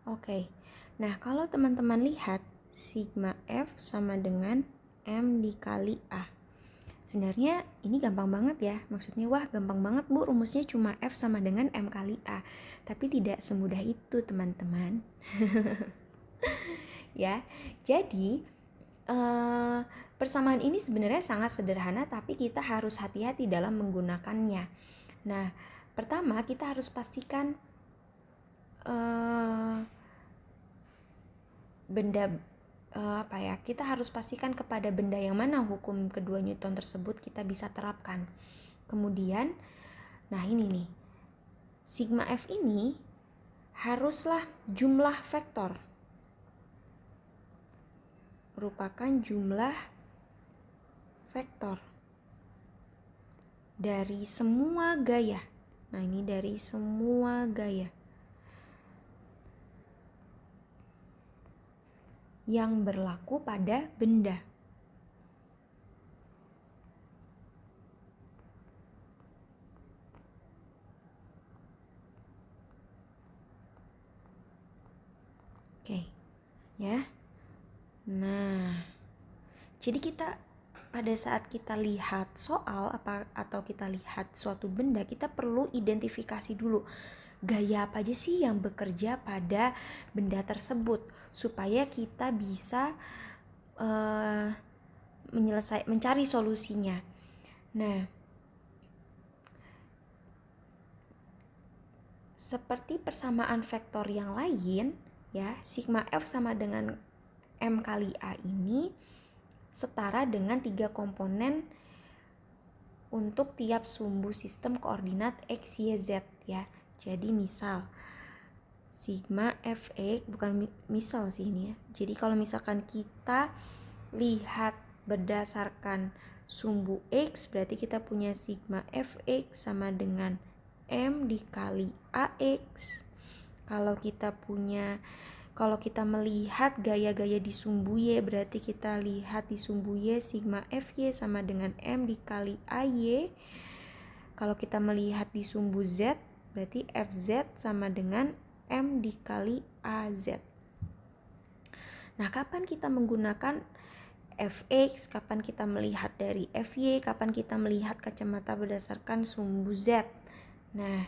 Oke. Nah, kalau teman-teman lihat sigma F sama dengan M dikali A. Sebenarnya ini gampang banget ya. Maksudnya wah gampang banget Bu, rumusnya cuma F sama dengan M kali A. Tapi tidak semudah itu teman-teman. Ya, jadi persamaan ini sebenarnya sangat sederhana tapi kita harus hati-hati dalam menggunakannya. Nah, pertama kita harus pastikan kita harus pastikan kepada benda yang mana hukum kedua Newton tersebut kita bisa terapkan. Kemudian, nah ini nih, sigma F ini haruslah jumlah vektor, merupakan jumlah vektor dari semua gaya. Nah ini dari semua gaya yang berlaku pada benda. Oke, ya. Nah, jadi kita pada saat kita lihat soal atau kita lihat suatu benda, kita perlu identifikasi dulu gaya apa aja sih yang bekerja pada benda tersebut supaya kita bisa mencari solusinya. Nah, seperti persamaan vektor yang lain, ya, sigma F sama dengan M kali A ini setara dengan 3 komponen untuk tiap sumbu sistem koordinat X, Y, Z ya. Jadi misal sigma Fx, bukan misal sih ini ya. Jadi kalau misalkan kita lihat berdasarkan sumbu X, berarti kita punya sigma Fx sama dengan M dikali AX. Kalau kita melihat gaya-gaya di sumbu Y, berarti kita lihat di sumbu Y sigma Fy sama dengan M dikali AY. Kalau kita melihat di sumbu Z, berarti Fz sama dengan M dikali AZ. Nah, kapan kita menggunakan Fx, kapan kita melihat dari Fy, kapan kita melihat kacamata berdasarkan sumbu Z. Nah,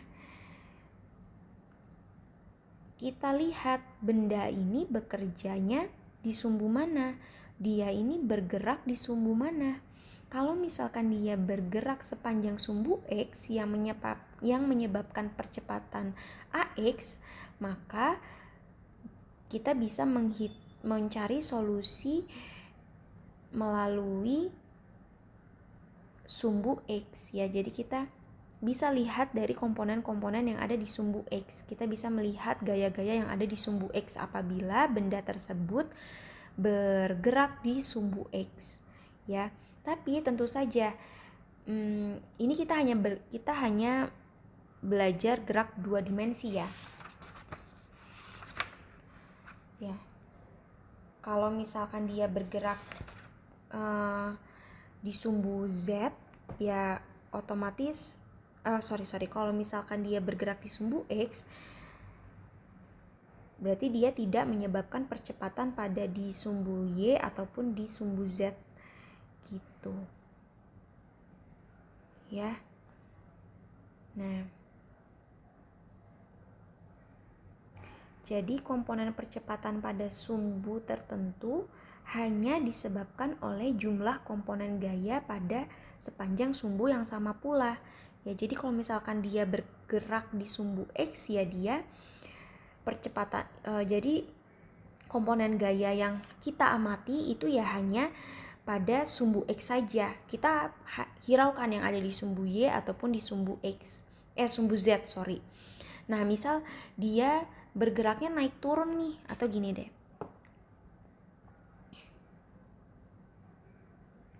kita lihat benda ini bekerjanya di sumbu mana, dia ini bergerak di sumbu mana. Kalau misalkan dia bergerak sepanjang sumbu X yang menyebabkan percepatan AX, maka kita bisa mencari solusi melalui sumbu X ya. Jadi kita bisa lihat dari komponen-komponen yang ada di sumbu X. Kita bisa melihat gaya-gaya yang ada di sumbu X apabila benda tersebut bergerak di sumbu X ya. Tapi tentu saja ini kita hanya belajar gerak 2 dimensi ya. Ya. Kalau misalkan dia bergerak di sumbu Z ya otomatis kalau misalkan dia bergerak di sumbu X, berarti dia tidak menyebabkan percepatan pada di sumbu Y ataupun di sumbu Z gitu ya. Nah, jadi komponen percepatan pada sumbu tertentu hanya disebabkan oleh jumlah komponen gaya pada sepanjang sumbu yang sama pula. Ya, jadi kalau misalkan dia bergerak di sumbu X ya dia percepatan jadi komponen gaya yang kita amati itu ya hanya pada sumbu X saja. Kita hiraukan yang ada di sumbu Y ataupun di sumbu sumbu Z, sorry. Nah, misal dia bergeraknya naik turun nih, atau gini deh.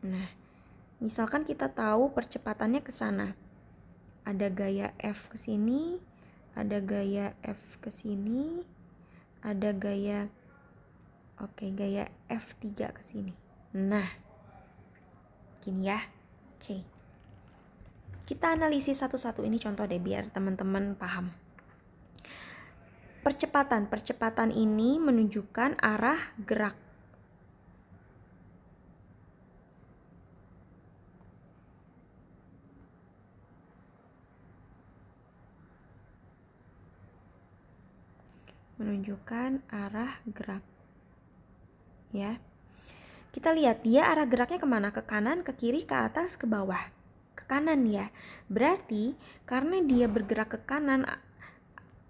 Nah, misalkan kita tahu percepatannya ke sana. Ada gaya F ke sini, ada gaya F ke sini, ada gaya F3 ke sini. Nah, gini ya. Oke. Kita analisis satu-satu ini contoh deh biar teman-teman paham. Percepatan ini menunjukkan arah gerak. Menunjukkan arah gerak. Ya. Kita lihat dia arah geraknya kemana? Ke kanan, ke kiri, ke atas, ke bawah. Ke kanan ya. Berarti karena dia bergerak ke kanan,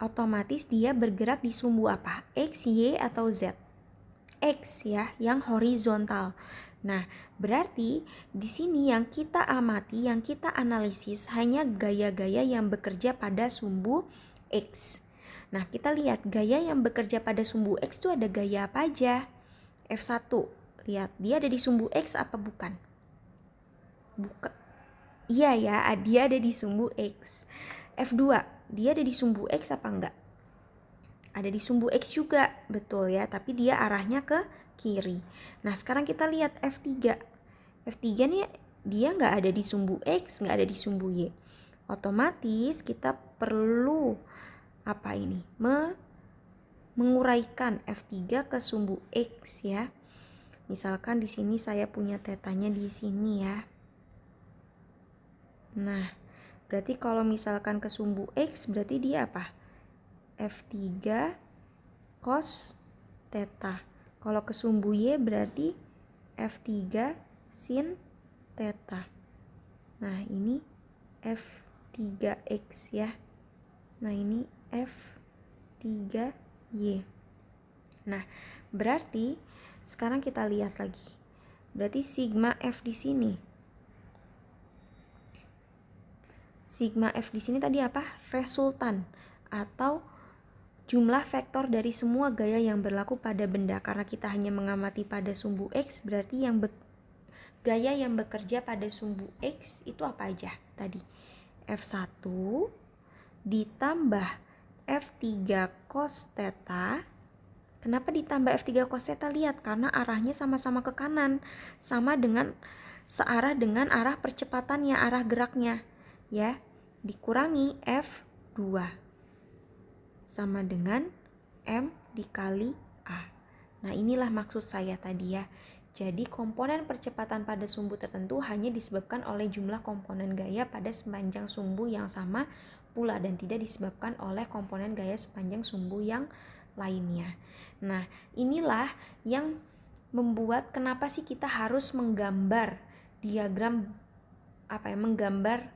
otomatis dia bergerak di sumbu apa? X, Y, atau Z? X ya, yang horizontal. Nah, berarti di sini yang kita amati, yang kita analisis hanya gaya-gaya yang bekerja pada sumbu X. Nah, kita lihat gaya yang bekerja pada sumbu X itu ada gaya apa aja? F1. Lihat, dia ada di sumbu X apa bukan? Bukan. Iya ya, dia ada di sumbu X. F2, dia ada di sumbu X apa enggak? Ada di sumbu X juga, betul ya, tapi dia arahnya ke kiri. Nah, sekarang kita lihat F3. F3 nih dia nggak ada di sumbu X, nggak ada di sumbu Y. Otomatis kita perlu apa ini? Menguraikan F3 ke sumbu X ya. Misalkan di sini saya punya tetanya di sini ya. Nah, berarti kalau misalkan ke sumbu X berarti dia apa? F3 cos theta. Kalau ke sumbu Y berarti F3 sin theta. Nah, ini F3X ya. Nah, ini F3Y. Nah, berarti sekarang kita lihat lagi. Berarti sigma F di sini. Sigma F di sini tadi apa? Resultan atau jumlah vektor dari semua gaya yang berlaku pada benda. Karena kita hanya mengamati pada sumbu X, berarti gaya yang bekerja pada sumbu X itu apa aja tadi? F1 ditambah F3 cos theta. Kenapa ditambah F3 cos theta? Lihat, karena arahnya sama-sama ke kanan, searah dengan arah percepatannya, arah geraknya ya. Dikurangi F2 sama dengan M dikali A. Nah, inilah maksud saya tadi ya. Jadi komponen percepatan pada sumbu tertentu hanya disebabkan oleh jumlah komponen gaya pada sepanjang sumbu yang sama pula dan tidak disebabkan oleh komponen gaya sepanjang sumbu yang lainnya. Nah, inilah yang membuat kenapa sih kita harus menggambar diagram menggambar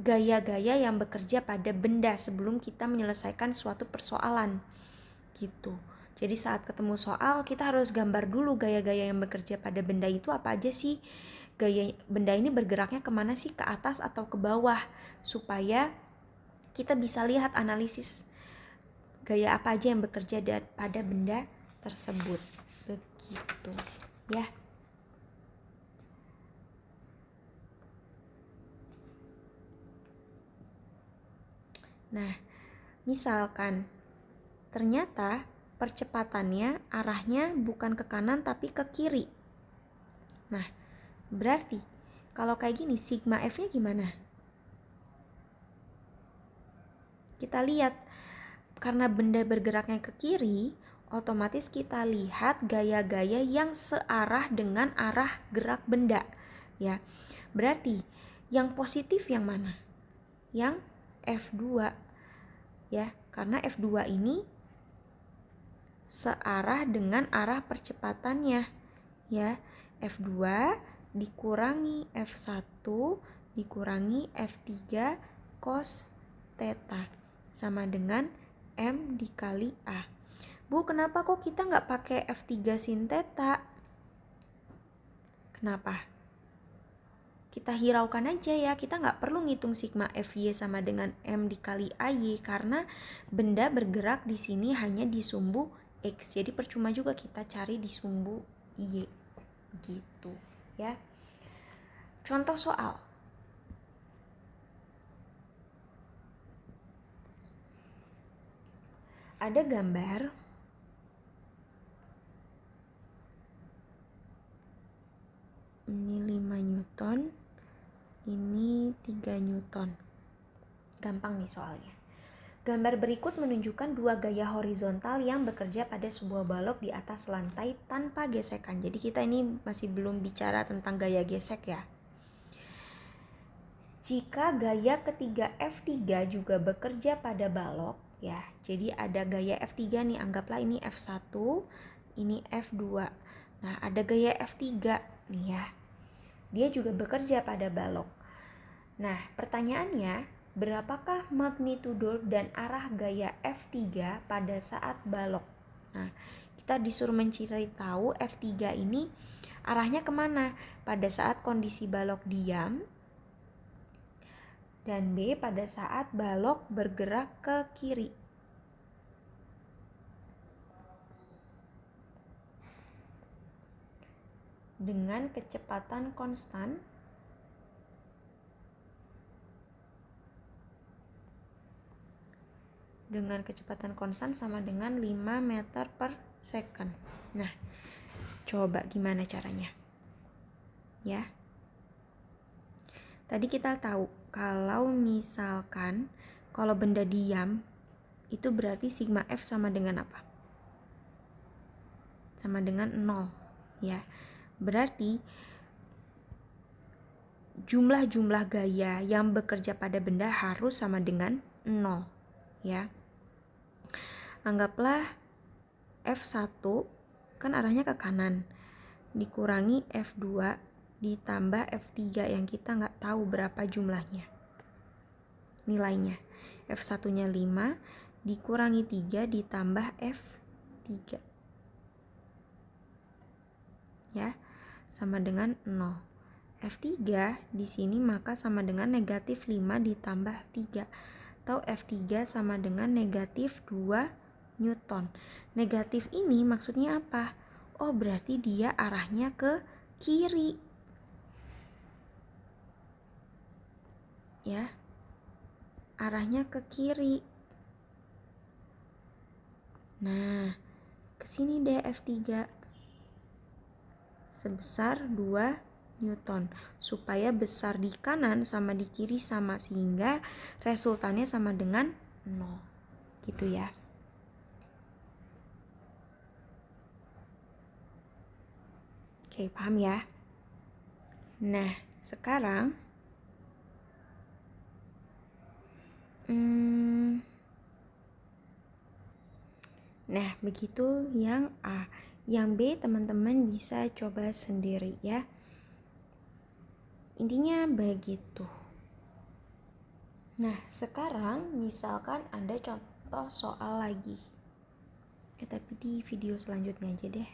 gaya-gaya yang bekerja pada benda sebelum kita menyelesaikan suatu persoalan gitu. Jadi saat ketemu soal kita harus gambar dulu gaya-gaya yang bekerja pada benda itu apa aja sih. Gaya benda ini bergeraknya kemana sih, ke atas atau ke bawah, supaya kita bisa lihat analisis gaya apa aja yang bekerja pada benda tersebut. Begitu ya. Nah, misalkan ternyata percepatannya arahnya bukan ke kanan tapi ke kiri. Nah, berarti kalau kayak gini sigma F-nya gimana? Kita lihat, karena benda bergeraknya ke kiri, otomatis kita lihat gaya-gaya yang searah dengan arah gerak benda ya. Berarti yang positif yang mana? Yang F2 ya, karena F2 ini searah dengan arah percepatannya ya. F2 dikurangi F1 dikurangi F3 cos theta sama dengan M dikali A. Bu, kenapa kok kita nggak pakai F3 sin theta? Kenapa? Kita hiraukan aja ya, kita nggak perlu ngitung sigma Fy sama dengan M dikali AY karena benda bergerak di sini hanya di sumbu X. Jadi percuma juga kita cari di sumbu Y. Gitu ya. Contoh soal. Ada gambar ini 5 Newton, ini 3 Newton. Gampang nih soalnya. Gambar berikut menunjukkan dua gaya horizontal yang bekerja pada sebuah balok di atas lantai tanpa gesekan. Jadi kita ini masih belum bicara tentang gaya gesek ya. Jika gaya ketiga F3 juga bekerja pada balok, ya, jadi ada gaya F3 nih, anggaplah ini F1, ini F2. Nah, ada gaya F3 nih ya. Dia juga bekerja pada balok. Nah, pertanyaannya, berapakah magnitudo dan arah gaya F3 pada saat balok? Nah, kita disuruh mencari tahu F3 ini arahnya kemana pada saat kondisi balok diam, dan B pada saat balok bergerak ke kiri. Dengan kecepatan konstan sama dengan 5 meter per second. Nah, coba gimana caranya? Ya. Tadi kita tahu kalau misalkan kalau benda diam itu berarti sigma F sama dengan apa? Sama dengan 0, ya. Berarti jumlah gaya yang bekerja pada benda harus sama dengan 0, ya. Anggaplah F1 kan arahnya ke kanan, dikurangi F2 ditambah F3 yang kita nggak tahu berapa jumlahnya, nilainya. F1 nya 5 dikurangi 3 ditambah F3, ya, sama dengan 0. F3 di sini maka sama dengan negatif 5 ditambah 3, atau F3 sama dengan negatif 2 Newton. Negatif ini maksudnya apa? Oh, berarti dia arahnya ke kiri. Ya. Arahnya ke kiri. Nah, ke sini deh F3. Sebesar 2 Newton. Supaya besar di kanan sama di kiri sama, sehingga resultannya sama dengan 0. Gitu ya. Oke, paham ya? Nah, sekarang nah, begitu yang A. Yang B teman-teman bisa coba sendiri ya. Intinya begitu. Nah, sekarang misalkan ada contoh soal lagi. Tapi di video selanjutnya aja deh.